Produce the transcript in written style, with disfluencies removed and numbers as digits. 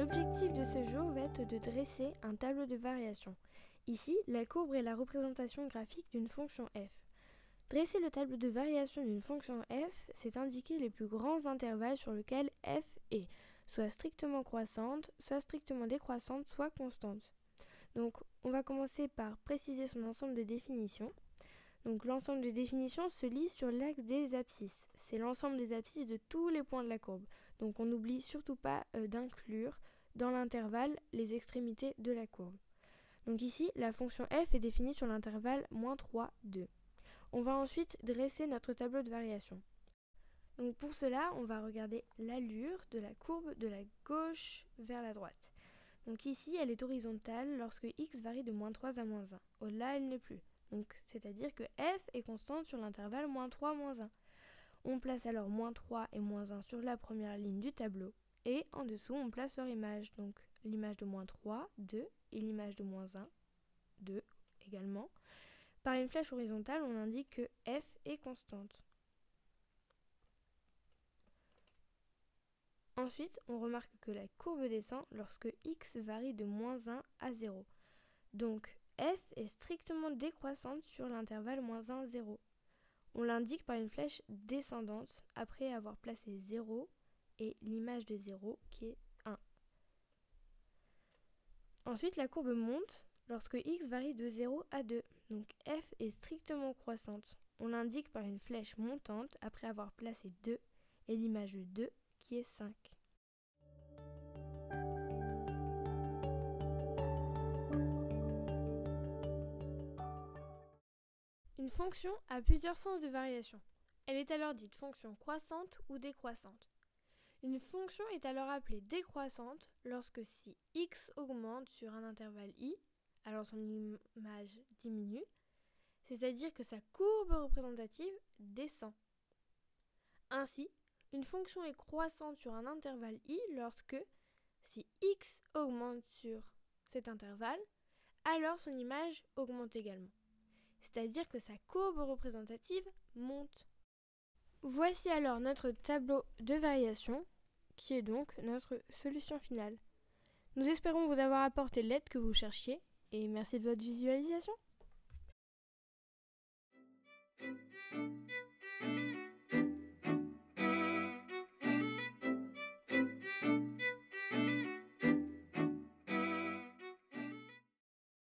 L'objectif de ce jour va être de dresser un tableau de variation. Ici, la courbe est la représentation graphique d'une fonction f. Dresser le tableau de variation d'une fonction f, c'est indiquer les plus grands intervalles sur lesquels f est, soit strictement croissante, soit strictement décroissante, soit constante. Donc, on va commencer par préciser son ensemble de définitions. Donc, l'ensemble de définitions se lit sur l'axe des abscisses. C'est l'ensemble des abscisses de tous les points de la courbe. Donc, on n'oublie surtout pas d'inclure dans l'intervalle les extrémités de la courbe. Donc ici, la fonction f est définie sur l'intervalle -3, 2. On va ensuite dresser notre tableau de variation. Donc pour cela, on va regarder l'allure de la courbe de la gauche vers la droite. Donc ici, elle est horizontale lorsque x varie de -3 à -1. Au-delà, elle n'est plus. Donc c'est-à-dire que f est constante sur l'intervalle -3, -1. On place alors -3 et -1 sur la première ligne du tableau. Et en dessous, on place leur image. Donc l'image de -3, 2, et l'image de -1, 2 également. Par une flèche horizontale, on indique que f est constante. Ensuite, on remarque que la courbe descend lorsque x varie de -1 à 0. Donc f est strictement décroissante sur l'intervalle -1, 0. On l'indique par une flèche descendante après avoir placé 0 et l'image de 0 qui est 1. Ensuite, la courbe monte lorsque x varie de 0 à 2. Donc f est strictement croissante. On l'indique par une flèche montante après avoir placé 2 et l'image de 2 qui est 5. Une fonction a plusieurs sens de variation. Elle est alors dite fonction croissante ou décroissante. Une fonction est alors appelée décroissante lorsque si x augmente sur un intervalle i, alors son image diminue, c'est-à-dire que sa courbe représentative descend. Ainsi, une fonction est croissante sur un intervalle i lorsque, si x augmente sur cet intervalle, alors son image augmente également. C'est-à-dire que sa courbe représentative monte. Voici alors notre tableau de variation, qui est donc notre solution finale. Nous espérons vous avoir apporté l'aide que vous cherchiez, et merci de votre visualisation.